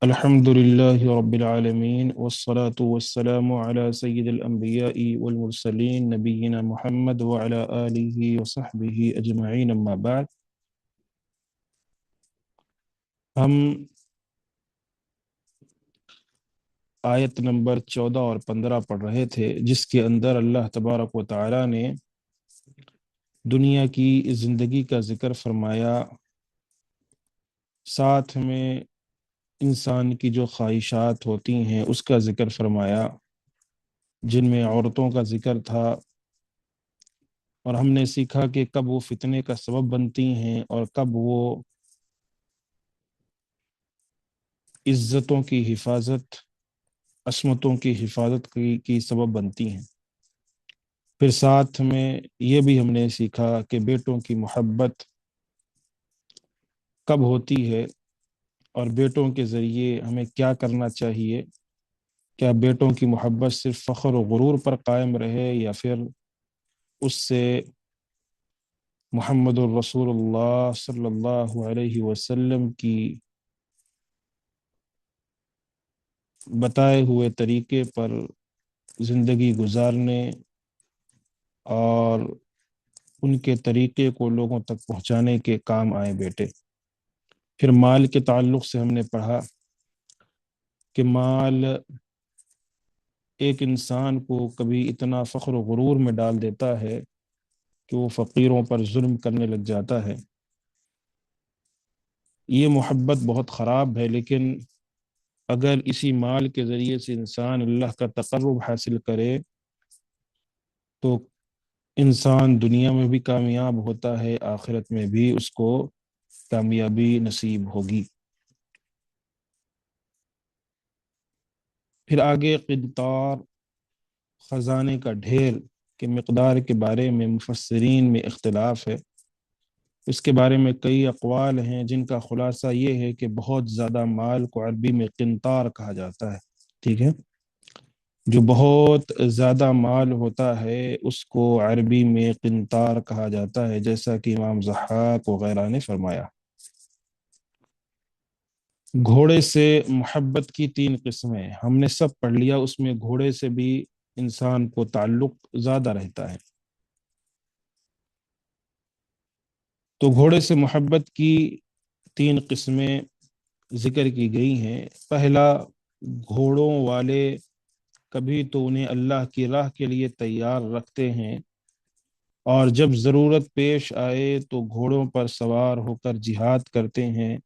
الحمد لله رب العالمين والصلاة والسلام على سيد الأنبياء والمرسلين نبينا محمد وعلى آله وصحبه أجمعين أما بعد. ہم آیت نمبر 14 اور 15 پڑھ رہے تھے، جس کے اندر اللہ تبارک و تعالی نے دنیا کی زندگی کا ذکر فرمایا، ساتھ میں انسان کی جو خواہشات ہوتی ہیں اس کا ذکر فرمایا، جن میں عورتوں کا ذکر تھا، اور ہم نے سیکھا کہ کب وہ فتنے کا سبب بنتی ہیں اور کب وہ عزتوں کی حفاظت، عصمتوں کی حفاظت کی سبب بنتی ہیں۔ پھر ساتھ میں یہ بھی ہم نے سیکھا کہ بیٹوں کی محبت کب ہوتی ہے اور بیٹوں کے ذریعے ہمیں کیا کرنا چاہیے، کیا بیٹوں کی محبت صرف فخر و غرور پر قائم رہے یا پھر اس سے محمد الرسول اللہ صلی اللہ علیہ وسلم کی بتائے ہوئے طریقے پر زندگی گزارنے اور ان کے طریقے کو لوگوں تک پہنچانے کے کام آئے بیٹے۔ پھر مال کے تعلق سے ہم نے پڑھا کہ مال ایک انسان کو کبھی اتنا فخر و غرور میں ڈال دیتا ہے کہ وہ فقیروں پر ظلم کرنے لگ جاتا ہے۔ یہ محبت بہت خراب ہے، لیکن اگر اسی مال کے ذریعے سے انسان اللہ کا تقرب حاصل کرے تو انسان دنیا میں بھی کامیاب ہوتا ہے، آخرت میں بھی اس کو کامیابی نصیب ہوگی۔ پھر آگے قنطار، خزانے کا ڈھیر کے مقدار کے بارے میں مفسرین میں اختلاف ہے۔ اس کے بارے میں کئی اقوال ہیں، جن کا خلاصہ یہ ہے کہ بہت زیادہ مال کو عربی میں قنطار کہا جاتا ہے۔ ٹھیک ہے، جو بہت زیادہ مال ہوتا ہے اس کو عربی میں قنطار کہا جاتا ہے، جیسا کہ امام ضحاک وغیرہ نے فرمایا۔ گھوڑے سے محبت کی 3 قسمیں ہم نے سب پڑھ لیا، اس میں گھوڑے سے بھی انسان کو تعلق زیادہ رہتا ہے۔ تو گھوڑے سے محبت کی 3 قسمیں ذکر کی گئی ہیں۔ پہلا، گھوڑوں والے کبھی تو انہیں اللہ کی راہ کے لیے تیار رکھتے ہیں، اور جب ضرورت پیش آئے تو گھوڑوں پر سوار ہو کر جہاد کرتے ہیں،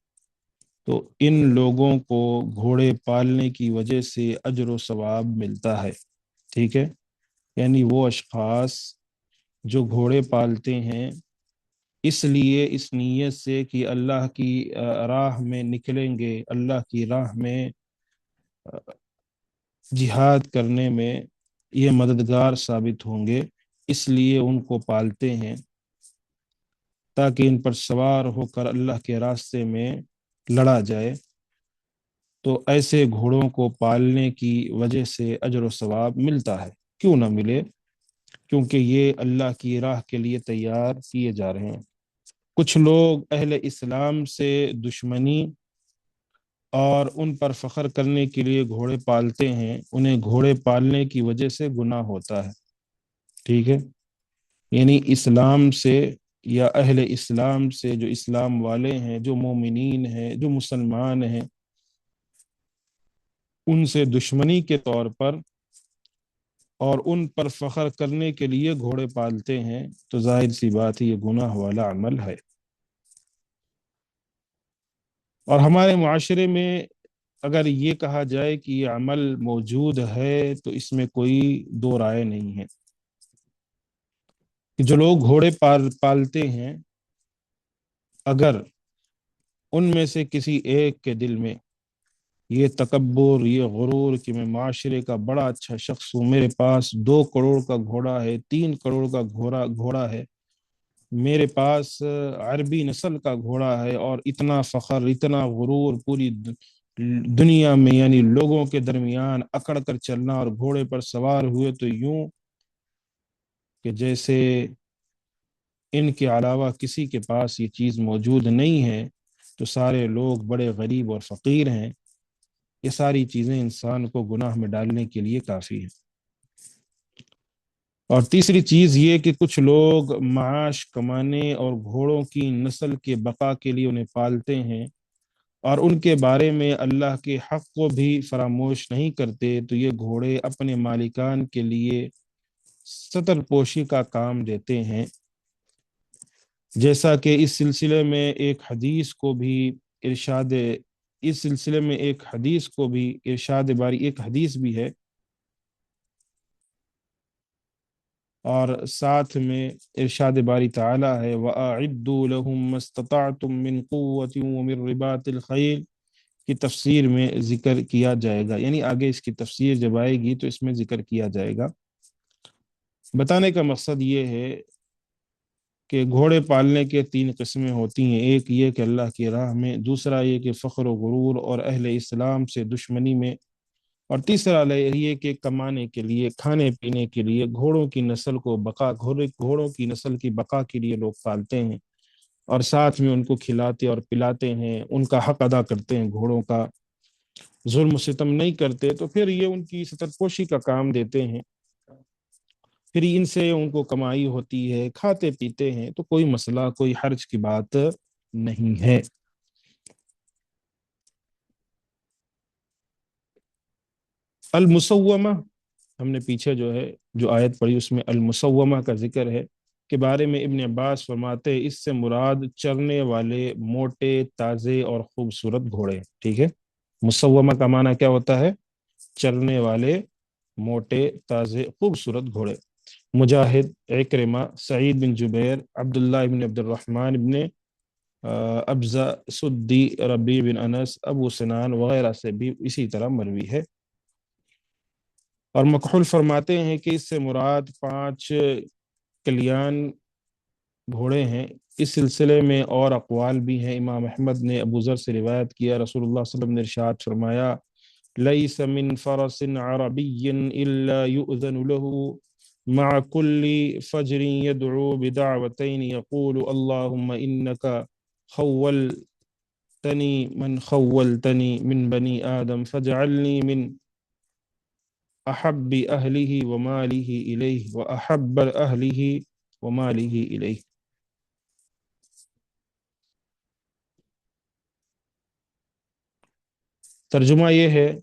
تو ان لوگوں کو گھوڑے پالنے کی وجہ سے اجر و ثواب ملتا ہے۔ ٹھیک ہے، یعنی وہ اشخاص جو گھوڑے پالتے ہیں اس لیے، اس نیت سے کہ اللہ کی راہ میں نکلیں گے، اللہ کی راہ میں جہاد کرنے میں یہ مددگار ثابت ہوں گے، اس لیے ان کو پالتے ہیں تاکہ ان پر سوار ہو کر اللہ کے راستے میں لڑا جائے۔ تو ایسے گھوڑوں کو پالنے کی وجہ سے اجر و ثواب ملتا ہے، کیوں نہ ملے، کیونکہ یہ اللہ کی راہ کے لیے تیار کیے جا رہے ہیں۔ کچھ لوگ اہل اسلام سے دشمنی اور ان پر فخر کرنے کے لیے گھوڑے پالتے ہیں، انہیں گھوڑے پالنے کی وجہ سے گناہ ہوتا ہے۔ ٹھیک ہے، یعنی اسلام سے یا اہل اسلام سے، جو اسلام والے ہیں، جو مومنین ہیں، جو مسلمان ہیں، ان سے دشمنی کے طور پر اور ان پر فخر کرنے کے لیے گھوڑے پالتے ہیں، تو ظاہر سی بات ہے یہ گناہ والا عمل ہے۔ اور ہمارے معاشرے میں اگر یہ کہا جائے کہ یہ عمل موجود ہے تو اس میں کوئی دو رائے نہیں ہے کہ جو لوگ گھوڑے پالتے ہیں، اگر ان میں سے کسی ایک کے دل میں یہ تکبر، یہ غرور کہ میں معاشرے کا بڑا اچھا شخص ہوں، میرے پاس 2 کروڑ کا گھوڑا ہے، 3 کروڑ کا گھوڑا ہے، میرے پاس عربی نسل کا گھوڑا ہے، اور اتنا فخر، اتنا غرور، پوری دنیا میں یعنی لوگوں کے درمیان اکڑ کر چلنا، اور گھوڑے پر سوار ہوئے تو یوں کہ جیسے ان کے علاوہ کسی کے پاس یہ چیز موجود نہیں ہے، تو سارے لوگ بڑے غریب اور فقیر ہیں۔ یہ ساری چیزیں انسان کو گناہ میں ڈالنے کے لیے کافی ہیں۔ اور تیسری چیز یہ کہ کچھ لوگ معاش کمانے اور گھوڑوں کی نسل کے بقا کے لیے انہیں پالتے ہیں اور ان کے بارے میں اللہ کے حق کو بھی فراموش نہیں کرتے، تو یہ گھوڑے اپنے مالکان کے لیے ستر پوشی کا کام دیتے ہیں، جیسا کہ اس سلسلے میں ایک حدیث کو بھی ارشاد باری، ایک حدیث بھی ہے، اور ساتھ میں ارشاد باری تعالی ہے وَأَعِدُّوا لَهُم مَّا اسْتَطَعْتُم مِّن قُوَّةٍ وَمِن رِّبَاطِ الْخَيْلِ کی تفسیر میں ذکر کیا جائے گا، یعنی آگے اس کی تفسیر جب آئے گی تو اس میں ذکر کیا جائے گا۔ بتانے کا مقصد یہ ہے کہ گھوڑے پالنے کے تین قسمیں ہوتی ہیں، ایک یہ کہ اللہ کی راہ میں، دوسرا یہ کہ فخر و غرور اور اہل اسلام سے دشمنی میں، اور تیسرا یہ کہ کمانے کے لیے، کھانے پینے کے لیے گھوڑوں کی نسل کو گھوڑوں کی نسل کی بقا کے لیے لوگ پالتے ہیں، اور ساتھ میں ان کو کھلاتے اور پلاتے ہیں، ان کا حق ادا کرتے ہیں، گھوڑوں کا ظلم و ستم نہیں کرتے، تو پھر یہ ان کی ستر پوشی کا کام دیتے ہیں، پھر ان سے ان کو کمائی ہوتی ہے، کھاتے پیتے ہیں، تو کوئی مسئلہ، کوئی حرج کی بات نہیں ہے۔ المسومہ، ہم نے پیچھے جو آیت پڑھی اس میں المسومہ کا ذکر ہے، کے بارے میں ابن عباس فرماتے ہیں اس سے مراد چرنے والے موٹے، تازے اور خوبصورت گھوڑے، ٹھیک ہے۔ مسومہ کا معنی کیا ہوتا ہے؟ چرنے والے، موٹے، تازے، خوبصورت گھوڑے۔ مجاہد، اکرمہ، سعید بن جبیر، عبداللہ بن عبد الرحمن بن ابزہ، سدی، ربیع بن انس، ابو سنان وغیرہ سے بھی اسی طرح مروی ہے۔ اور مکحول فرماتے ہیں کہ اس سے مراد 5 کلیان گھوڑے ہیں۔ اس سلسلے میں اور اقوال بھی ہیں۔ امام احمد نے ابو ذر سے روایت کیا، رسول اللہ صلی اللہ علیہ وسلم نے ارشاد فرمایا ليس من فرس عربي إلا يؤذن له مع كل فجر يدعو بدعوتين يقول اللهم إنك خولتني من خولتني من بني آدم فاجعلني من أحب أهله وماله إليه وأحب أهله وماله إليه۔ ترجمہ یہ ہے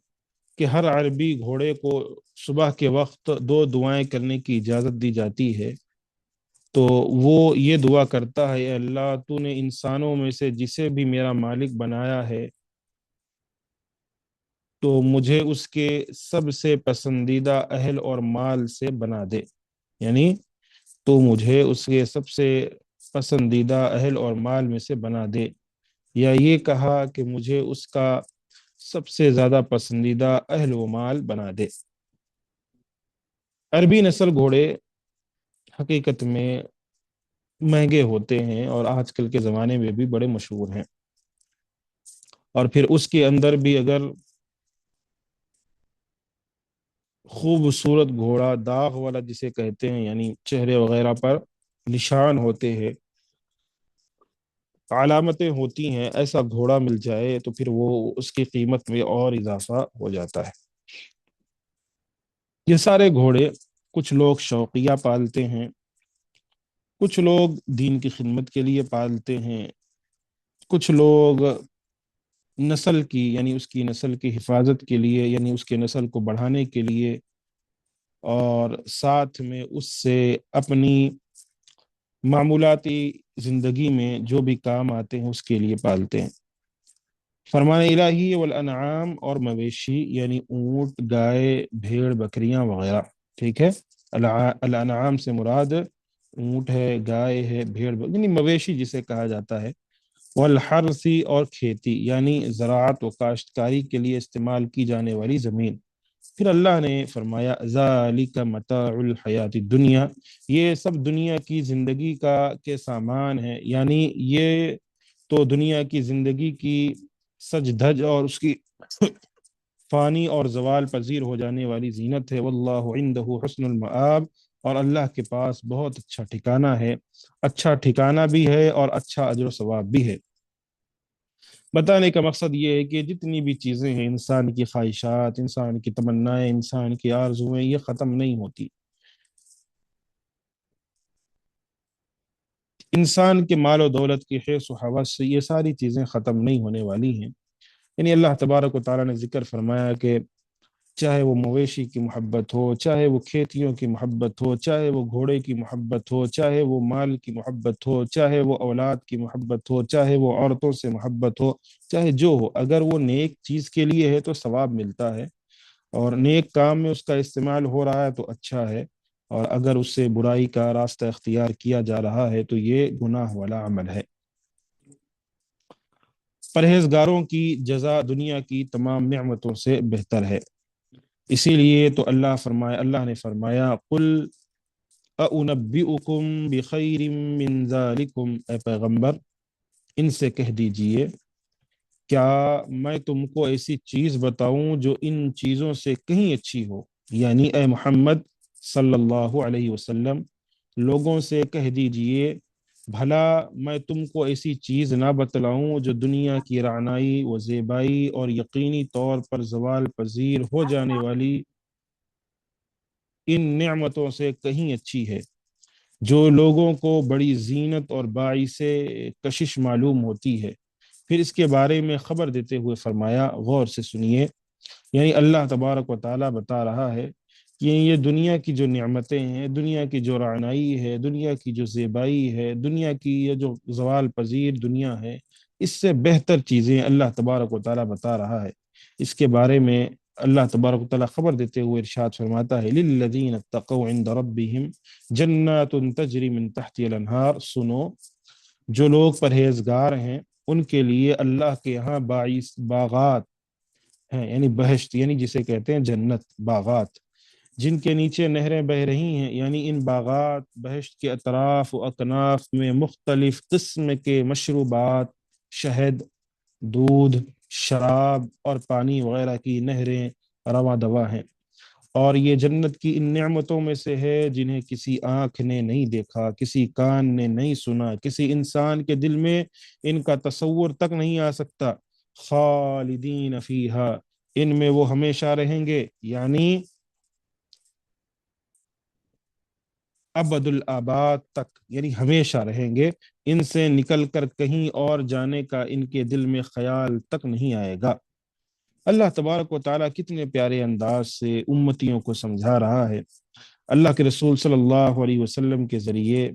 کہ ہر عربی گھوڑے کو صبح کے وقت 2 دعائیں کرنے کی اجازت دی جاتی ہے، تو وہ یہ دعا کرتا ہے اے اللہ تو نے انسانوں میں سے جسے بھی میرا مالک بنایا ہے تو مجھے اس کے سب سے پسندیدہ اہل اور مال سے بنا دے، یعنی تو مجھے اس کے سب سے پسندیدہ اہل اور مال میں سے بنا دے، یا یہ کہا کہ مجھے اس کا سب سے زیادہ پسندیدہ اہل و مال بنا دے۔ عربی نسل گھوڑے حقیقت میں مہنگے ہوتے ہیں اور آج کل کے زمانے میں بھی بڑے مشہور ہیں، اور پھر اس کے اندر بھی اگر خوبصورت گھوڑا، داغ والا جسے کہتے ہیں، یعنی چہرے وغیرہ پر نشان ہوتے ہیں، علامتیں ہوتی ہیں، ایسا گھوڑا مل جائے تو پھر وہ اس کی قیمت میں اور اضافہ ہو جاتا ہے۔ یہ سارے گھوڑے کچھ لوگ شوقیہ پالتے ہیں، کچھ لوگ دین کی خدمت کے لیے پالتے ہیں، کچھ لوگ نسل کی، یعنی اس کی نسل کی حفاظت کے لیے، یعنی اس کے نسل کو بڑھانے کے لیے، اور ساتھ میں اس سے اپنی معمولاتی زندگی میں جو بھی کام آتے ہیں اس کے لیے پالتے ہیں۔ فرمان الہی والانعام، اور مویشی یعنی اونٹ، گائے، بھیڑ، بکریاں وغیرہ، ٹھیک ہے۔ الانعام سے مراد اونٹ ہے، گائے ہے، یعنی مویشی جسے کہا جاتا ہے۔ والحرثی، اور کھیتی یعنی زراعت و کاشتکاری کے لیے استعمال کی جانے والی زمین۔ پھر اللہ نے فرمایا ذالک متاع الحیات الدنیا، یہ سب دنیا کی زندگی کے سامان ہیں، یعنی یہ تو دنیا کی زندگی کی سج دھج اور اس کی فانی اور زوال پذیر ہو جانے والی زینت ہے۔ واللہ عندہ حسن المآب، اور اللہ کے پاس بہت اچھا ٹھکانہ ہے، اچھا ٹھکانہ بھی ہے اور اچھا اجر و ثواب بھی ہے۔ بتانے کا مقصد یہ ہے کہ جتنی بھی چیزیں ہیں، انسان کی خواہشات، انسان کی تمنائیں، انسان کی آرزویں، یہ ختم نہیں ہوتی۔ انسان کے مال و دولت کی حیث و ہوس سے یہ ساری چیزیں ختم نہیں ہونے والی ہیں۔ یعنی اللہ تبارک و تعالیٰ نے ذکر فرمایا کہ چاہے وہ مویشی کی محبت ہو، چاہے وہ کھیتیوں کی محبت ہو، چاہے وہ گھوڑے کی محبت ہو، چاہے وہ مال کی محبت ہو، چاہے وہ اولاد کی محبت ہو، چاہے وہ عورتوں سے محبت ہو، چاہے جو ہو، اگر وہ نیک چیز کے لیے ہے تو ثواب ملتا ہے، اور نیک کام میں اس کا استعمال ہو رہا ہے تو اچھا ہے، اور اگر اس سے برائی کا راستہ اختیار کیا جا رہا ہے تو یہ گناہ والا عمل ہے۔ پرہیزگاروں کی جزا دنیا کی تمام نعمتوں سے بہتر ہے۔ اسی لیے تو اللہ نے فرمایا قل اُنبئکم بخیر من ذالکم، اے پیغمبر ان سے کہہ دیجئے کیا میں تم کو ایسی چیز بتاؤں جو ان چیزوں سے کہیں اچھی ہو؟ یعنی اے محمد صلی اللہ علیہ وسلم لوگوں سے کہہ دیجئے بھلا میں تم کو ایسی چیز نہ بتلاؤں جو دنیا کی رعنائی و زیبائی اور یقینی طور پر زوال پذیر ہو جانے والی ان نعمتوں سے کہیں اچھی ہے، جو لوگوں کو بڑی زینت اور باعث کشش معلوم ہوتی ہے۔ پھر اس کے بارے میں خبر دیتے ہوئے فرمایا، غور سے سنیے، یعنی اللہ تبارک و تعالیٰ بتا رہا ہے کہ یہ دنیا کی جو نعمتیں ہیں، دنیا کی جو رعنائی ہے، دنیا کی جو زیبائی ہے، دنیا کی یہ جو زوال پذیر دنیا ہے، اس سے بہتر چیزیں اللہ تبارک و تعالیٰ بتا رہا ہے۔ اس کے بارے میں اللہ تبارک و تعالیٰ خبر دیتے ہوئے ارشاد فرماتا ہے للذین اتقوا عند ربهم جنات تجری من تحتها الانہار، سنو جو لوگ پرہیزگار ہیں ان کے لیے اللہ کے یہاں باغات ہیں، یعنی بہشت، یعنی جسے کہتے ہیں جنت، باغات جن کے نیچے نہریں بہ رہی ہیں، یعنی ان باغات بہشت کے اطراف و اکناف میں مختلف قسم کے مشروبات، شہد، دودھ، شراب اور پانی وغیرہ کی نہریں رواں دواں ہیں، اور یہ جنت کی ان نعمتوں میں سے ہے جنہیں کسی آنکھ نے نہیں دیکھا، کسی کان نے نہیں سنا، کسی انسان کے دل میں ان کا تصور تک نہیں آ سکتا۔ خالدین فیہا، ان میں وہ ہمیشہ رہیں گے، یعنی ابد الآباد تک، یعنی ہمیشہ رہیں گے، ان سے نکل کر کہیں اور جانے کا ان کے دل میں خیال تک نہیں آئے گا۔ اللہ تبارک و تعالیٰ کتنے پیارے انداز سے امتیوں کو سمجھا رہا ہے، اللہ کے رسول صلی اللہ علیہ وسلم کے ذریعے،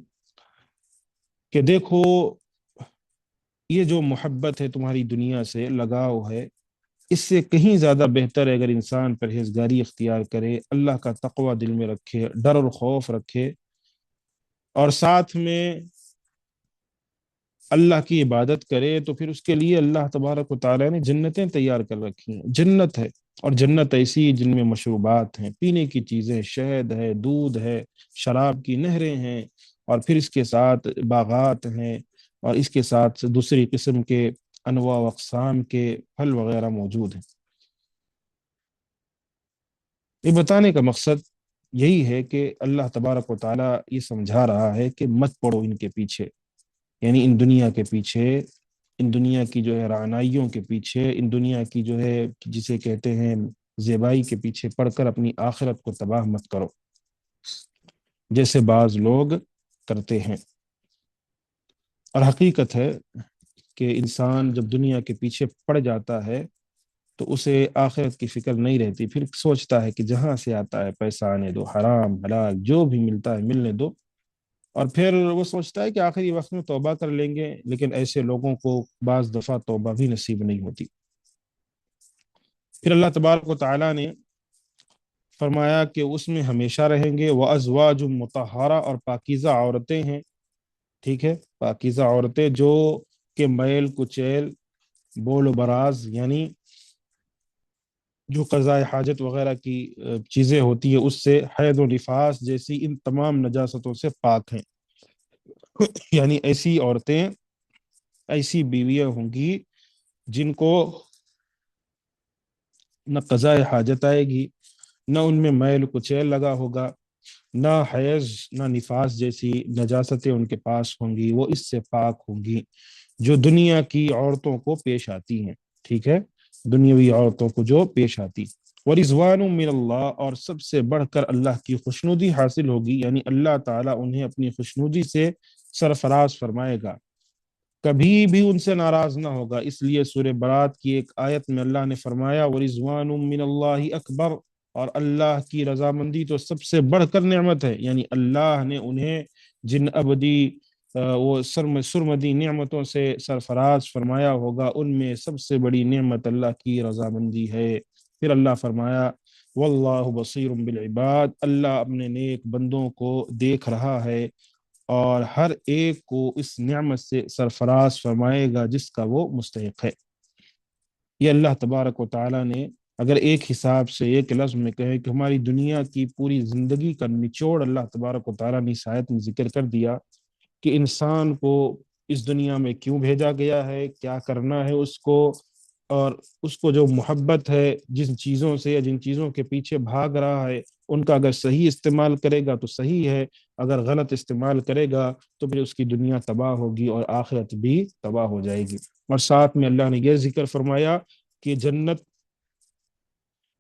کہ دیکھو یہ جو محبت ہے تمہاری دنیا سے، لگاؤ ہے، اس سے کہیں زیادہ بہتر ہے اگر انسان پرہیزگاری اختیار کرے، اللہ کا تقوی دل میں رکھے، ڈر اور خوف رکھے، اور ساتھ میں اللہ کی عبادت کرے، تو پھر اس کے لیے اللہ تبارک و تعالیٰ نے جنتیں تیار کر رکھی ہیں۔ جنت ہے، اور جنت ایسی جن میں مشروبات ہیں، پینے کی چیزیں، شہد ہے، دودھ ہے، شراب کی نہریں ہیں، اور پھر اس کے ساتھ باغات ہیں، اور اس کے ساتھ دوسری قسم کے انواع و اقسام کے پھل وغیرہ موجود ہیں۔ یہ بتانے کا مقصد یہی ہے کہ اللہ تبارک و تعالیٰ یہ سمجھا رہا ہے کہ مت پڑو ان کے پیچھے، یعنی ان دنیا کے پیچھے، ان دنیا کی جو ہے رعنائیوں کے پیچھے، ان دنیا کی جو ہے جسے کہتے ہیں زیبائی کے پیچھے پڑھ کر اپنی آخرت کو تباہ مت کرو، جیسے بعض لوگ کرتے ہیں۔ اور حقیقت ہے کہ انسان جب دنیا کے پیچھے پڑ جاتا ہے تو اسے آخرت کی فکر نہیں رہتی، پھر سوچتا ہے کہ جہاں سے آتا ہے پیسہ آنے دو، حرام حلال جو بھی ملتا ہے ملنے دو، اور پھر وہ سوچتا ہے کہ آخری وقت میں توبہ کر لیں گے، لیکن ایسے لوگوں کو بعض دفعہ توبہ بھی نصیب نہیں ہوتی۔ پھر اللہ تبارک و تعالیٰ نے فرمایا کہ اس میں ہمیشہ رہیں گے، وَأَزْوَاجٌ مُطَہَّرَةٌ، اور پاکیزہ عورتیں ہیں، ٹھیک ہے، پاکیزہ عورتیں جو کہ میل کچیل، بول و براز، یعنی جو قضاء حاجت وغیرہ کی چیزیں ہوتی ہیں اس سے، حید و نفاس جیسی ان تمام نجاستوں سے پاک ہیں۔ یعنی ایسی عورتیں، ایسی بیویاں ہوں گی جن کو نہ قضاء حاجت آئے گی، نہ ان میں میل کچیل لگا ہوگا، نہ حیض نہ نفاس جیسی نجاستیں ان کے پاس ہوں گی، وہ اس سے پاک ہوں گی۔ جو دنیا کی عورتوں کو پیش آتی ہیں، ٹھیک ہے، دنیاوی عورتوں کو جو پیش آتی، ورضوان من اللہ، اور سب سے بڑھ کر اللہ کی خوشنودی حاصل ہوگی، یعنی اللہ تعالیٰ انہیں اپنی خوشنودی سے سرفراز فرمائے گا، کبھی بھی ان سے ناراض نہ ہوگا۔ اس لیے سورہ برات کی ایک آیت میں اللہ نے فرمایا ورضوان من اللہ اکبر، اور اللہ کی رضامندی تو سب سے بڑھ کر نعمت ہے، یعنی اللہ نے انہیں جن ابدی وہ سرمدی نعمتوں سے سرفراز فرمایا ہوگا، ان میں سب سے بڑی نعمت اللہ کی رضامندی ہے۔ پھر اللہ فرمایا واللہ بصیر بالعباد، اللہ اپنے نیک بندوں کو دیکھ رہا ہے اور ہر ایک کو اس نعمت سے سرفراز فرمائے گا جس کا وہ مستحق ہے۔ یہ اللہ تبارک و تعالیٰ نے اگر ایک حساب سے ایک لفظ میں کہے کہ ہماری دنیا کی پوری زندگی کا نچوڑ اللہ تبارک و تعالیٰ نے اس آیت میں ذکر کر دیا کہ انسان کو اس دنیا میں کیوں بھیجا گیا ہے، کیا کرنا ہے اس کو، اور اس کو جو محبت ہے جن چیزوں سے یا جن چیزوں کے پیچھے بھاگ رہا ہے، ان کا اگر صحیح استعمال کرے گا تو صحیح ہے، اگر غلط استعمال کرے گا تو پھر اس کی دنیا تباہ ہوگی اور آخرت بھی تباہ ہو جائے گی۔ اور ساتھ میں اللہ نے یہ ذکر فرمایا کہ جنت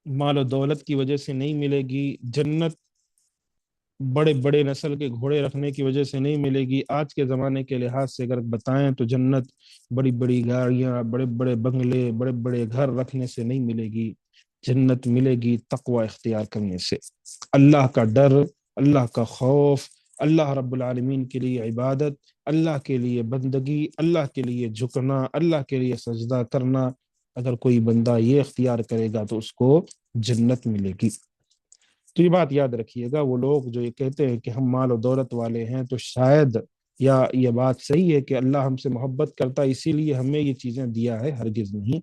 مال و دولت کی وجہ سے نہیں ملے گی، جنت بڑے بڑے نسل کے گھوڑے رکھنے کی وجہ سے نہیں ملے گی۔ آج کے زمانے کے لحاظ سے اگر بتائیں تو جنت بڑی بڑی گاڑیاں، بڑے بڑے بنگلے، بڑے بڑے گھر رکھنے سے نہیں ملے گی، جنت ملے گی تقوی اختیار کرنے سے، اللہ کا ڈر، اللہ کا خوف، اللہ رب العالمین کے لیے عبادت، اللہ کے لیے بندگی، اللہ کے لیے جھکنا، اللہ کے لیے سجدہ کرنا، اگر کوئی بندہ یہ اختیار کرے گا تو اس کو جنت ملے گی۔ تو یہ بات یاد رکھیے گا، وہ لوگ جو یہ کہتے ہیں کہ ہم مال و دولت والے ہیں تو شاید یا یہ بات صحیح ہے کہ اللہ ہم سے محبت کرتا ہے اسی لیے ہمیں یہ چیزیں دیا ہے، ہرگز نہیں۔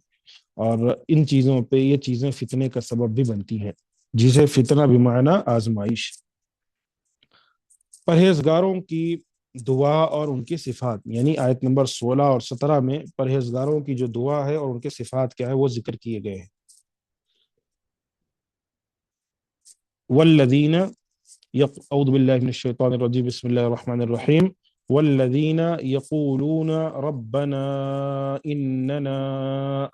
اور ان چیزوں پہ یہ چیزیں فتنے کا سبب بھی بنتی ہیں، جسے فتنہ بمعنی آزمائش۔ پرہیزگاروں کی دعا اور ان کی صفات، یعنی آیت نمبر 16 اور 17 میں پرہیزگاروں کی جو دعا ہے اور ان کے صفات کیا ہے وہ ذکر کیے گئے ہیں۔ والذین اعوذ باللہ من الشیطان الرجیم بسم اللہ الرحمن الرحیم والذین یقولون ربنا اننا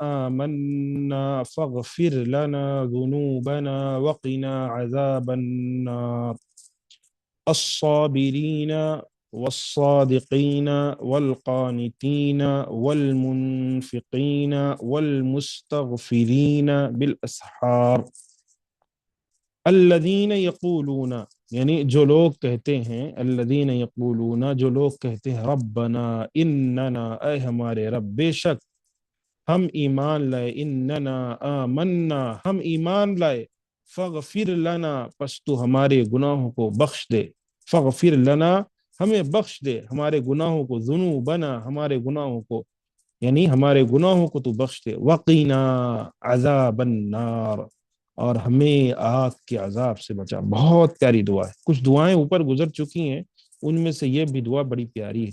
آمنا فاغفر لنا ذنوبنا وقنا عذاب النار الصابرین والصادقین والقانتین والمنفقین والمستغفرین بالاسحار الذین یقولون، یعنی جو لوگ کہتے ہیں، الذین یقولون جو لوگ کہتے ہیں ربنا اننا اے ہمارے رب، بے شک ہم ایمان لائے، اننا آمنا ہم ایمان لائے، فاغفر لنا پس تو ہمارے گناہوں کو بخش دے، فاغفر لنا ہمیں بخش دے ہمارے گناہوں کو، ذنوبنا ہمارے گناہوں کو، یعنی ہمارے گناہوں کو تو بخش دے، وقنا عذاب النار اور ہمیں آگ کے عذاب سے بچا۔ بہت پیاری دعا ہے، کچھ دعائیں اوپر گزر چکی ہیں، ان میں سے یہ بھی دعا بڑی پیاری ہے۔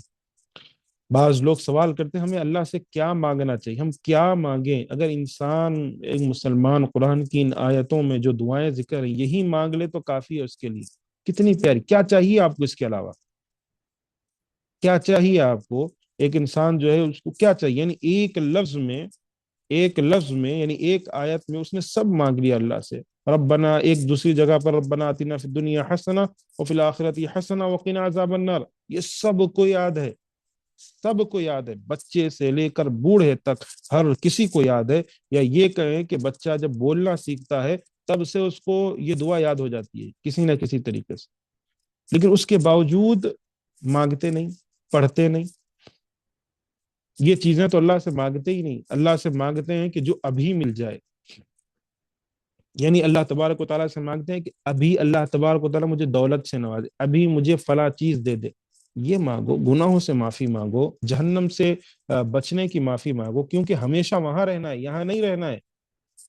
بعض لوگ سوال کرتے ہیں ہمیں اللہ سے کیا مانگنا چاہیے، ہم کیا مانگیں؟ اگر انسان ایک مسلمان قرآن کی ان آیتوں میں جو دعائیں ذکر ہیں یہی مانگ لے تو کافی ہے اس کے لیے۔ کتنی پیاری، کیا چاہیے آپ کو اس کے علاوہ؟ کیا چاہیے آپ کو؟ ایک انسان جو ہے اس کو کیا چاہیے؟ یعنی ایک لفظ میں یعنی ایک آیت میں اس نے سب مانگ لیا اللہ سے۔ ربنا، ایک دوسری جگہ پر ربنا آتنا فی الدنیا حسنہ وفی الآخرۃ حسنہ وقنا عذاب النار، یہ سب کو یاد ہے، سب کو یاد ہے، بچے سے لے کر بوڑھے تک ہر کسی کو یاد ہے۔ یا یہ کہیں کہ بچہ جب بولنا سیکھتا ہے تب سے اس کو یہ دعا یاد ہو جاتی ہے کسی نہ کسی طریقے سے، لیکن اس کے باوجود مانگتے نہیں، پڑھتے نہیں، یہ چیزیں تو اللہ سے مانگتے ہی نہیں۔ اللہ سے مانگتے ہیں کہ جو ابھی مل جائے، یعنی اللہ تبارک و تعالیٰ سے مانگتے ہیں کہ ابھی اللہ تبارک و تعالیٰ مجھے دولت سے نوازے، ابھی مجھے فلاں چیز دے دے۔ یہ مانگو، گناہوں سے معافی مانگو، جہنم سے بچنے کی معافی مانگو، کیونکہ ہمیشہ وہاں رہنا ہے، یہاں نہیں رہنا ہے۔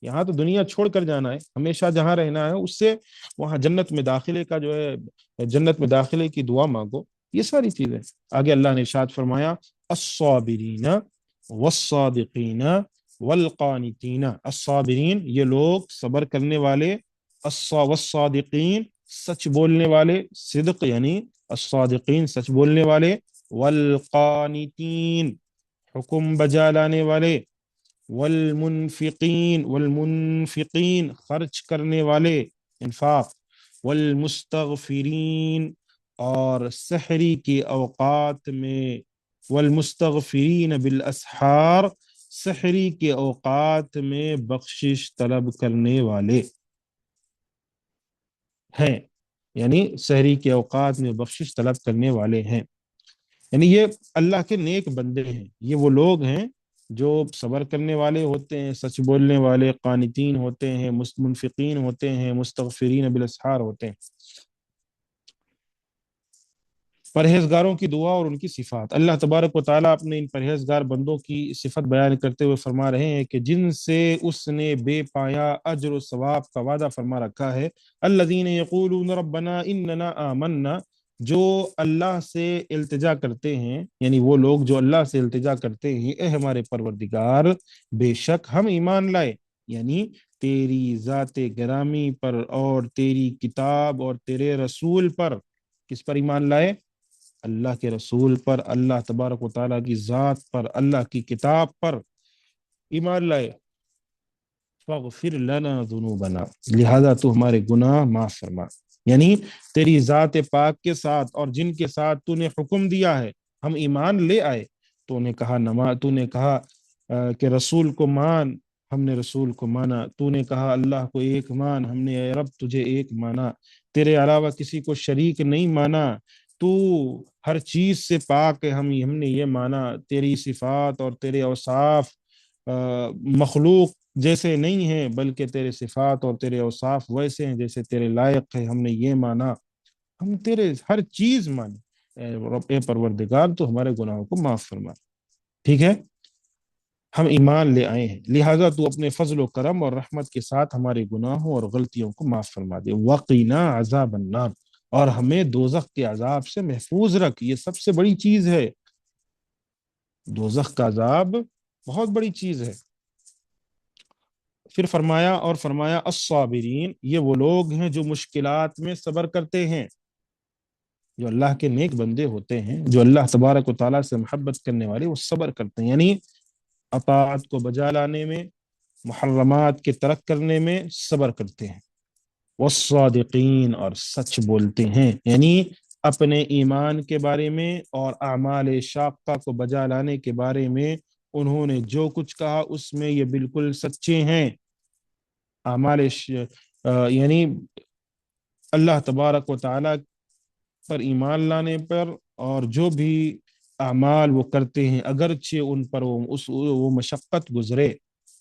یہاں تو دنیا چھوڑ کر جانا ہے، ہمیشہ جہاں رہنا ہے اس سے وہاں جنت میں داخلے کا جو ہے، جنت میں داخلے کی دعا مانگو، یہ ساری چیزیں۔ آگے اللہ نے ارشاد فرمایا الصابرین والصادقین والقانتین، الصابرین یہ لوگ صبر کرنے والے، والصادقین سچ بولنے والے، صدق یعنی الصادقین سچ بولنے والے، والقانتین حکم بجا لانے والے، والمنفقین خرچ کرنے والے، انفاق، والمستغفرین اور سحری کے اوقات میں، والمستغفرین بالاسحار سحری کے اوقات میں بخشش طلب کرنے والے ہیں، یعنی سحری کے اوقات میں بخشش طلب کرنے والے ہیں، یعنی یہ اللہ کے نیک بندے ہیں، یہ وہ لوگ ہیں جو صبر کرنے والے ہوتے ہیں، سچ بولنے والے، قانتین ہوتے ہیں، منفقین ہوتے ہیں، مستغفرین بالاسحار ہوتے ہیں۔ پرہیزگاروں کی دعا اور ان کی صفات، اللہ تبارک و تعالیٰ اپنے ان پرہیزگار بندوں کی صفت بیان کرتے ہوئے فرما رہے ہیں کہ جن سے اس نے بے پایا اجر و ثواب کا وعدہ فرما رکھا ہے، الذین یقولون ربنا اننا آمنا، جو اللہ سے التجا کرتے ہیں، یعنی وہ لوگ جو اللہ سے التجا کرتے ہیں، اے ہمارے پروردگار بے شک ہم ایمان لائے، یعنی تیری ذات گرامی پر اور تیری کتاب اور تیرے رسول پر، کس پر ایمان لائے؟ اللہ کے رسول پر، اللہ تبارک و تعالیٰ کی ذات پر، اللہ کی کتاب پر ایمان لائے، فاغفر لنا ذنوبنا، لہذا تو ہمارے گناہ معاف فرما، یعنی تیری ذات پاک کے ساتھ اور جن کے ساتھ تو نے حکم دیا ہے ہم ایمان لے آئے، تو نے کہا کہ رسول کو مان، ہم نے رسول کو مانا، تو نے کہا اللہ کو ایک مان، ہم نے اے رب تجھے ایک مانا، تیرے علاوہ کسی کو شریک نہیں مانا، تو ہر چیز سے پاک ہے، ہم نے یہ مانا، تیری صفات اور تیرے اوصاف مخلوق جیسے نہیں ہیں، بلکہ تیرے صفات اور تیرے اوصاف ویسے ہیں جیسے تیرے لائق ہے، ہم نے یہ مانا، ہم تیرے ہر چیز مانے، اے پروردگار تو ہمارے گناہوں کو معاف فرما، ٹھیک ہے، ہم ایمان لے آئے ہیں، لہٰذا تو اپنے فضل و کرم اور رحمت کے ساتھ ہمارے گناہوں اور غلطیوں کو معاف فرما دے، وقنا عذاب النار، اور ہمیں دوزخ کے عذاب سے محفوظ رکھ، یہ سب سے بڑی چیز ہے، دوزخ کا عذاب بہت بڑی چیز ہے۔ پھر فرمایا الصابرین، یہ وہ لوگ ہیں جو مشکلات میں صبر کرتے ہیں، جو اللہ کے نیک بندے ہوتے ہیں، جو اللہ تبارک و تعالیٰ سے محبت کرنے والے، وہ صبر کرتے ہیں، یعنی اطاعت کو بجا لانے میں، محرمات کے ترک کرنے میں صبر کرتے ہیں، والصادقین اور سچ بولتے ہیں، یعنی اپنے ایمان کے بارے میں اور اعمال شاقہ کو بجا لانے کے بارے میں انہوں نے جو کچھ کہا اس میں یہ بالکل سچے ہیں، یعنی اللہ تبارک و تعالیٰ پر ایمان لانے پر اور جو بھی اعمال وہ کرتے ہیں، اگرچہ ان پر وہ مشقت گزرے،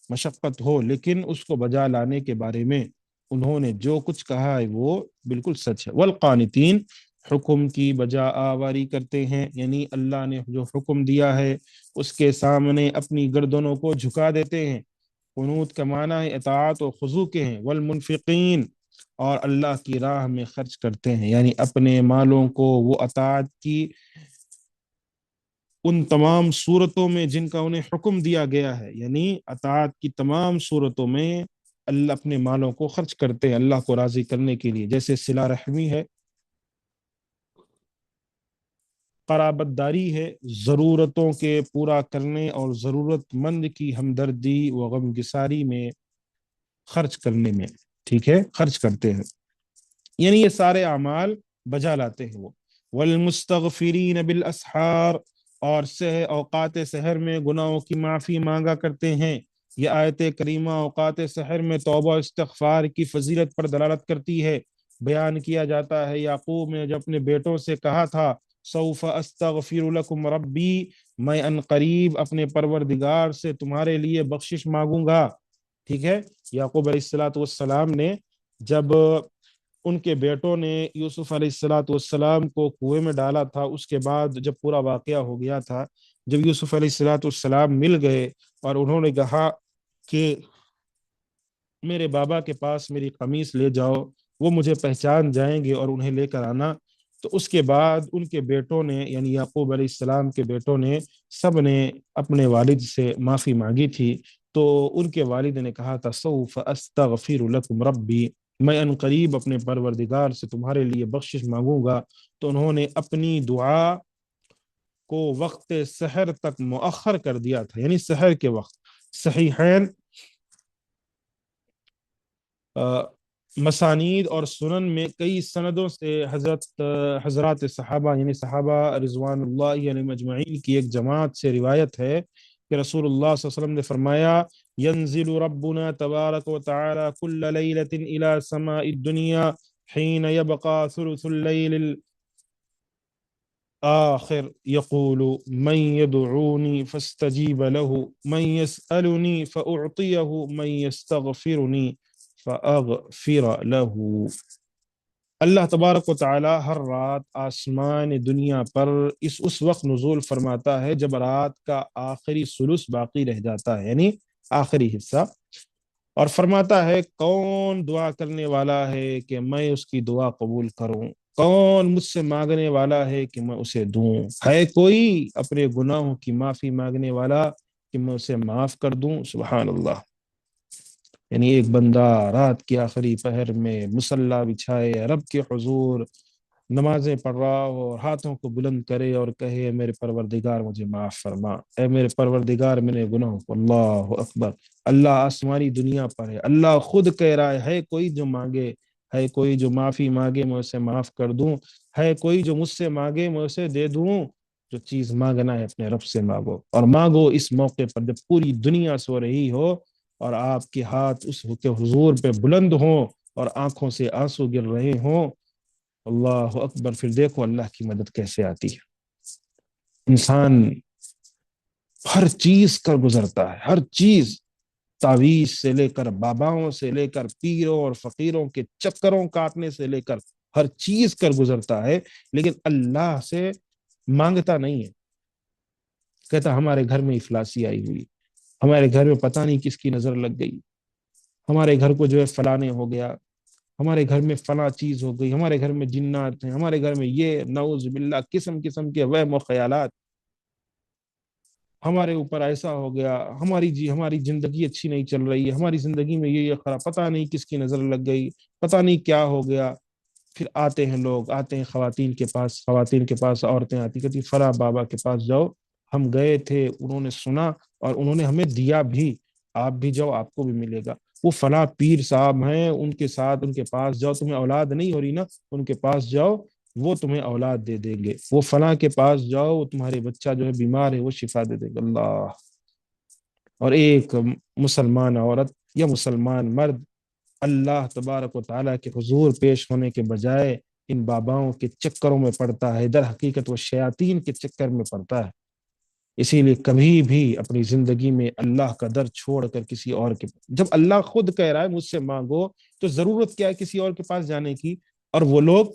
مشقت ہو، لیکن اس کو بجا لانے کے بارے میں انہوں نے جو کچھ کہا ہے وہ بالکل سچ ہے، والقانتین حکم کی بجا آواری کرتے ہیں، یعنی اللہ نے جو حکم دیا ہے اس کے سامنے اپنی گردنوں کو جھکا دیتے ہیں، قنوت کا معنی ہے اطاعت و خضوع کے ہیں، والمنفقین اور اللہ کی راہ میں خرچ کرتے ہیں، یعنی اپنے مالوں کو وہ اطاعت کی ان تمام صورتوں میں جن کا انہیں حکم دیا گیا ہے، یعنی اطاعت کی تمام صورتوں میں اللہ اپنے مالوں کو خرچ کرتے ہیں اللہ کو راضی کرنے کے لیے، جیسے صلہ رحمی ہے، قرابت داری ہے، ضرورتوں کے پورا کرنے اور ضرورت مند کی ہمدردی و غمگساری میں خرچ کرنے میں، ٹھیک ہے، خرچ کرتے ہیں، یعنی یہ سارے اعمال بجا لاتے ہیں وہ، والمستغفرین بالاسحار اور اوقات سحر میں گناہوں کی معافی مانگا کرتے ہیں، یہ آیت کریمہ اوقات سحر میں توبہ استغفار کی فضیلت پر دلالت کرتی ہے، بیان کیا جاتا ہے یعقوب نے جب اپنے بیٹوں سے کہا تھا سوف استغفر لکم ربی، میں ان قریب اپنے پروردگار سے تمہارے لیے بخشش مانگوں گا، ٹھیک ہے، یعقوب علیہ الصلوۃ والسلام نے جب ان کے بیٹوں نے یوسف علیہ الصلوۃ والسلام کو کنویں میں ڈالا تھا، اس کے بعد جب پورا واقعہ ہو گیا تھا، جب یوسف علیہ الصلوۃ والسلام مل گئے اور انہوں نے کہا کہ میرے بابا کے پاس میری قمیص لے جاؤ، وہ مجھے پہچان جائیں گے اور انہیں لے کر آنا، تو اس کے بعد ان کے بیٹوں نے، یعنی یعقوب علیہ السلام کے بیٹوں نے سب نے اپنے والد سے معافی مانگی تھی، تو ان کے والد نے کہا تھا سوف استغفر لکم ربی، میں ان قریب اپنے پروردگار سے تمہارے لیے بخشش مانگوں گا، تو انہوں نے اپنی دعا کو وقت سحر تک مؤخر کر دیا تھا، یعنی سحر کے وقت۔ صحیحین مسانید اور سنن میں کئی سندوں سے حضرات صحابہ یعنی صحابہ رضوان اللہ علیہم مجمعین کی ایک جماعت سے روایت ہے کہ رسول اللہ صلی اللہ علیہ وسلم نے فرمایا ينزل ربنا تبارك وتعالى كل ليلة إلى سماء الدنيا حين يبقى ثلث الليل الآخر يقول من يدعوني فاستجيب له من يسألني فأعطيه من يستغفرني فأغفر له۔ اللہ تبارک و تعالی ہر رات آسمان دنیا پر اس وقت نزول فرماتا ہے جب رات کا آخری ثلث باقی رہ جاتا ہے، یعنی آخری حصہ، اور فرماتا ہے کون دعا کرنے والا ہے کہ میں اس کی دعا قبول کروں، کون مجھ سے مانگنے والا ہے کہ میں اسے دوں، ہے کوئی اپنے گناہوں کی معافی مانگنے والا کہ میں اسے معاف کر دوں۔ سبحان اللہ۔ یعنی ایک بندہ رات کی آخری پہر میں مصلی بچھائے رب کے حضور نمازیں پڑھ رہا ہو اور ہاتھوں کو بلند کرے اور کہے میرے پروردگار مجھے معاف فرما، اے میرے پروردگار میرے گناہوں کو، اللہ اکبر۔ اللہ آسمانی دنیا پر ہے، اللہ خود کہہ رہا ہے کوئی جو مانگے، ہے کوئی جو معافی مانگے میں اسے معاف کر دوں، ہے کوئی جو مجھ سے مانگے میں اسے دے دوں۔ جو چیز مانگنا ہے اپنے رب سے مانگو، اور مانگو اس موقع پر جب پوری دنیا سو رہی ہو اور آپ کے ہاتھ اس کے حضور پہ بلند ہوں اور آنکھوں سے آنسو گر رہے ہوں۔ اللہ اکبر۔ پھر دیکھو اللہ کی مدد کیسے آتی ہے۔ انسان ہر چیز کر گزرتا ہے، ہر چیز، تعویذ سے لے کر باباؤں سے لے کر پیروں اور فقیروں کے چکروں کاٹنے سے لے کر ہر چیز کر گزرتا ہے، لیکن اللہ سے مانگتا نہیں ہے۔ کہتا ہمارے گھر میں افلاسی آئی ہوئی، ہمارے گھر میں پتہ نہیں کس کی نظر لگ گئی، ہمارے گھر کو جو ہے فلانے ہو گیا، ہمارے گھر میں فلاں چیز ہو گئی، ہمارے گھر میں جنات ہیں، ہمارے گھر میں یہ نعوذ باللہ قسم قسم کے وہم و خیالات، ہمارے اوپر ایسا ہو گیا، ہماری زندگی اچھی نہیں چل رہی ہے، ہماری زندگی میں یہ خراب، پتہ نہیں کس کی نظر لگ گئی، پتہ نہیں کیا ہو گیا۔ پھر آتے ہیں لوگ، آتے ہیں خواتین کے پاس عورتیں آتی کہتی فلاں بابا کے پاس جاؤ، ہم گئے تھے، انہوں نے سنا اور انہوں نے ہمیں دیا بھی، آپ بھی جاؤ آپ کو بھی ملے گا۔ وہ فلاں پیر صاحب ہیں، ان کے ساتھ ان کے پاس جاؤ، تمہیں اولاد نہیں ہو رہی نا، ان کے پاس جاؤ، وہ تمہیں اولاد دے دیں گے۔ وہ فلاں کے پاس جاؤ، وہ تمہارے بچہ جو ہے بیمار ہے وہ شفا دے دے گا۔ اللہ۔ اور ایک مسلمان عورت یا مسلمان مرد اللہ تبارک و تعالیٰ کے حضور پیش ہونے کے بجائے ان باباؤں کے چکروں میں پڑتا ہے، در حقیقت وہ شیاطین کے چکر میں پڑتا ہے۔ اسی لیے کبھی بھی اپنی زندگی میں اللہ کا در چھوڑ کر کسی اور کے، جب اللہ خود کہہ رہا ہے مجھ سے مانگو، تو ضرورت کیا ہے کسی اور کے پاس جانے کی؟ اور وہ لوگ،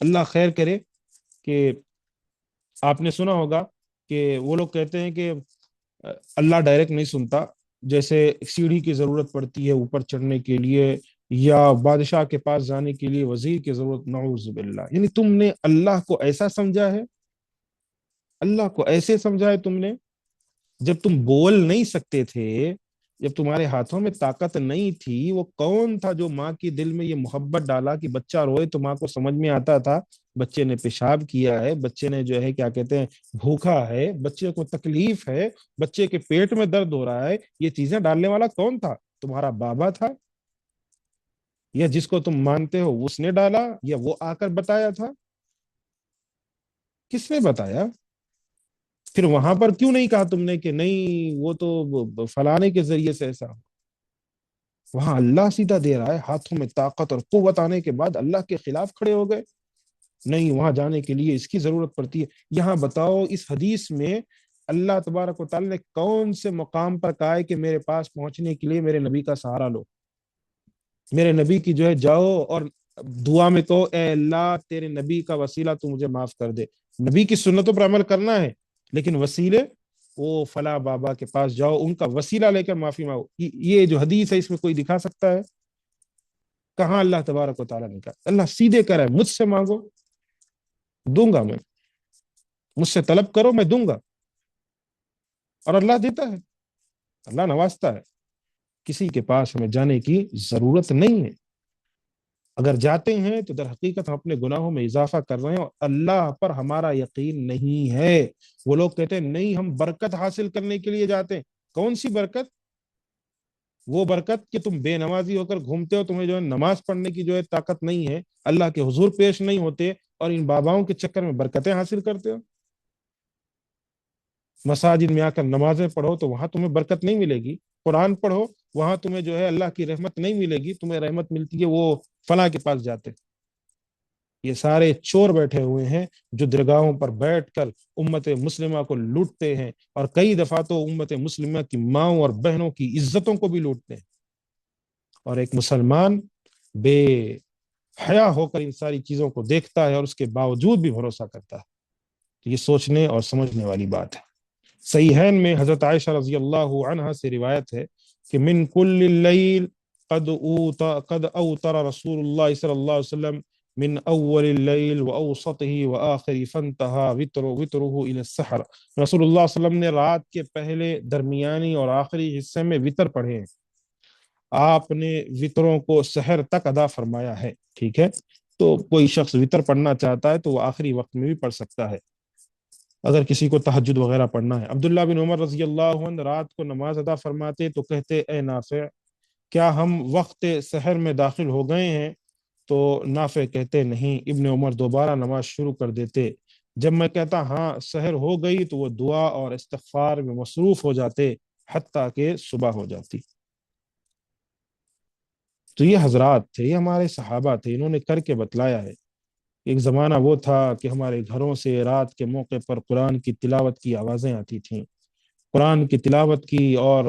اللہ خیر کرے، کہ آپ نے سنا ہوگا کہ وہ لوگ کہتے ہیں کہ اللہ ڈائریکٹ نہیں سنتا، جیسے سیڑھی کی ضرورت پڑتی ہے اوپر چڑھنے کے لیے، یا بادشاہ کے پاس جانے کے لیے وزیر کی ضرورت، نعوذ باللہ۔ یعنی تم نے اللہ کو ایسا سمجھا ہے، اللہ کو ایسے سمجھا ہے تم نے؟ جب تم بول نہیں سکتے تھے، جب تمہارے ہاتھوں میں طاقت نہیں تھی، وہ کون تھا جو ماں کے دل میں یہ محبت ڈالا کہ بچہ روئے تو ماں کو سمجھ میں آتا تھا بچے نے پیشاب کیا ہے، بچے نے جو ہے کیا کہتے ہیں بھوکا ہے، بچے کو تکلیف ہے، بچے کے پیٹ میں درد ہو رہا ہے، یہ چیزیں ڈالنے والا کون تھا؟ تمہارا بابا تھا، یا جس کو تم مانتے ہو اس نے ڈالا، یا وہ آ کر بتایا تھا؟ کس نے بتایا؟ پھر وہاں پر کیوں نہیں کہا تم نے کہ نہیں وہ تو فلانے کے ذریعے سے ایسا؟ وہاں اللہ سیدھا دے رہا ہے، ہاتھوں میں طاقت اور قوت آنے کے بعد اللہ کے خلاف کھڑے ہو گئے؟ نہیں، وہاں جانے کے لیے اس کی ضرورت پڑتی ہے۔ یہاں بتاؤ اس حدیث میں اللہ تبارک و تعالی نے کون سے مقام پر کہا ہے کہ میرے پاس پہنچنے کے لیے میرے نبی کا سہارا لو، میرے نبی کی جو ہے جاؤ اور دعا میں کہو اے اللہ تیرے نبی کا وسیلہ تو مجھے معاف کر دے۔ نبی کی سنتوں پر عمل کرنا ہے، لیکن وسیلے وہ فلاں بابا کے پاس جاؤ، ان کا وسیلہ لے کر معافی مانگو، یہ جو حدیث ہے اس میں کوئی دکھا سکتا ہے؟ کہاں اللہ تبارک و تعالیٰ نے کہا؟ اللہ سیدھے کہہ رہا ہے مجھ سے مانگو دوں گا میں، مجھ سے طلب کرو میں دوں گا، اور اللہ دیتا ہے، اللہ نوازتا ہے۔ کسی کے پاس ہمیں جانے کی ضرورت نہیں ہے۔ اگر جاتے ہیں تو در حقیقت ہم اپنے گناہوں میں اضافہ کر رہے ہیں اور اللہ پر ہمارا یقین نہیں ہے۔ وہ لوگ کہتے ہیں نہیں ہم برکت حاصل کرنے کے لیے جاتے ہیں۔ کون سی برکت؟ وہ برکت کہ تم بے نمازی ہو کر گھومتے ہو، تمہیں جو ہے نماز پڑھنے کی جو ہے طاقت نہیں ہے، اللہ کے حضور پیش نہیں ہوتے، اور ان باباؤں کے چکر میں برکتیں حاصل کرتے ہو۔ مساجد میں آ کر نمازیں پڑھو تو وہاں تمہیں برکت نہیں ملے گی، قرآن پڑھو وہاں تمہیں جو ہے اللہ کی رحمت نہیں ملے گی، تمہیں رحمت ملتی ہے وہ فلاں کے پاس جاتے۔ یہ سارے چور بیٹھے ہوئے ہیں جو درگاہوں پر بیٹھ کر امت مسلمہ کو لوٹتے ہیں، اور کئی دفعہ تو امت مسلمہ کی ماؤں اور بہنوں کی عزتوں کو بھی لوٹتے ہیں۔ اور ایک مسلمان بے حیا ہو کر ان ساری چیزوں کو دیکھتا ہے اور اس کے باوجود بھی بھروسہ کرتا ہے۔ یہ سوچنے اور سمجھنے والی بات ہے۔ صحیحین میں حضرت عائشہ رضی اللہ عنہا سے روایت ہے کہ من کل اللیل قد اوتر رسول اللہ صلی اللہ علیہ وسلم من اول اللیل واوسطہ وآخر فانتہى وتره الى السحر۔ رسول اللہ صلی اللہ علیہ وسلم نے رات کے پہلے، درمیانی اور آخری حصے میں وطر پڑھے ہیں۔ آپ نے وطروں کو سحر تک ادا فرمایا ہے، ٹھیک ہے؟ تو کوئی شخص وطر پڑھنا چاہتا ہے تو وہ آخری وقت میں بھی پڑھ سکتا ہے اگر کسی کو تہجد وغیرہ پڑھنا ہے۔ عبداللہ بن عمر رضی اللہ عنہ رات کو نماز ادا فرماتے تو کہتے اے نافع، کیا ہم وقت سحر میں داخل ہو گئے ہیں؟ تو نافع کہتے نہیں۔ ابن عمر دوبارہ نماز شروع کر دیتے۔ جب میں کہتا ہاں سحر ہو گئی تو وہ دعا اور استغفار میں مصروف ہو جاتے حتیٰ کہ صبح ہو جاتی۔ تو یہ حضرات تھے، یہ ہمارے صحابہ تھے، انہوں نے کر کے بتلایا ہے۔ ایک زمانہ وہ تھا کہ ہمارے گھروں سے رات کے موقع پر قرآن کی تلاوت کی آوازیں آتی تھیں، قرآن کی تلاوت کی اور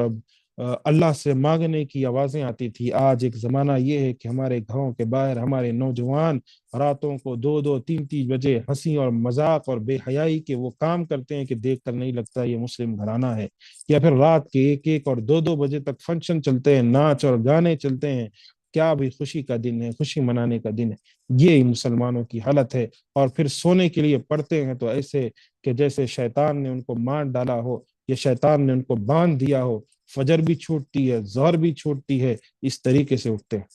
اللہ سے مانگنے کی آوازیں آتی تھی۔ آج ایک زمانہ یہ ہے کہ ہمارے گھروں کے باہر ہمارے نوجوان راتوں کو 2-2 3-3 بجے ہنسی اور مذاق اور بے حیائی کے وہ کام کرتے ہیں کہ دیکھ کر نہیں لگتا یہ مسلم گھرانہ ہے، یا پھر رات کے 1-1 اور 2-2 بجے تک فنکشن چلتے ہیں، ناچ اور گانے چلتے ہیں۔ کیا بھی خوشی کا دن ہے، خوشی منانے کا دن ہے؟ یہ مسلمانوں کی حالت ہے۔ اور پھر سونے کے لیے پڑھتے ہیں تو ایسے کہ جیسے شیطان نے ان کو مار ڈالا ہو، یہ شیطان نے ان کو باندھ دیا ہو، فجر بھی چھوٹتی ہے، ظہر بھی چھوٹتی ہے، اس طریقے سے اٹھتے ہیں۔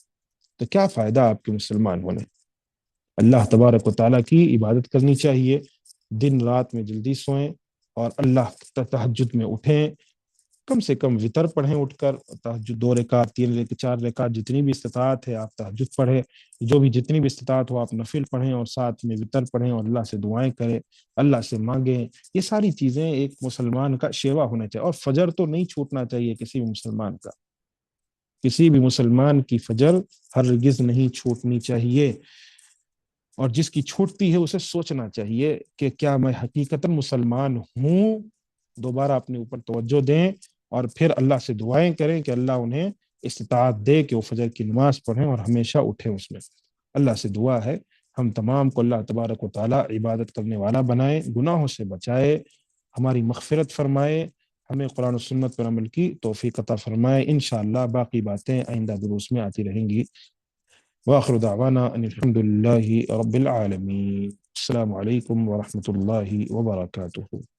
تو کیا فائدہ آپ کے مسلمان ہونے؟ اللہ تبارک و تعالیٰ کی عبادت کرنی چاہیے، دن رات میں جلدی سوئیں اور اللہ تہجد میں اٹھیں، کم سے کم وطر پڑھیں اٹھ کر، تہجد 2 رکعت 3 رکعت 4 رکعت جتنی بھی استطاعت ہے آپ تہجد پڑھیں، جو بھی جتنی بھی استطاعت ہو آپ نفل پڑھیں، اور ساتھ میں وطر پڑھیں اور اللہ سے دعائیں کریں، اللہ سے مانگیں۔ یہ ساری چیزیں ایک مسلمان کا شیوا ہونا چاہیے، اور فجر تو نہیں چھوٹنا چاہیے کسی بھی مسلمان کا، کسی بھی مسلمان کی فجر ہرگز نہیں چھوٹنی چاہیے، اور جس کی چھوٹتی ہے اسے سوچنا چاہیے کہ کیا میں حقیقتاً مسلمان ہوں۔ دوبارہ اپنے اوپر توجہ دیں اور پھر اللہ سے دعائیں کریں کہ اللہ انہیں استطاعت دے کہ وہ فجر کی نماز پڑھیں اور ہمیشہ اٹھیں اس میں۔ اللہ سے دعا ہے ہم تمام کو اللہ تبارک و تعالی عبادت کرنے والا بنائے، گناہوں سے بچائے، ہماری مغفرت فرمائے، ہمیں قرآن و سنت پر عمل کی توفیق عطا فرمائے۔ انشاءاللہ باقی باتیں آئندہ دروس میں آتی رہیں گی۔ وآخر دعوانا ان الحمد للہ رب العالمین۔ السلام علیکم ورحمۃ اللہ وبرکاتہ۔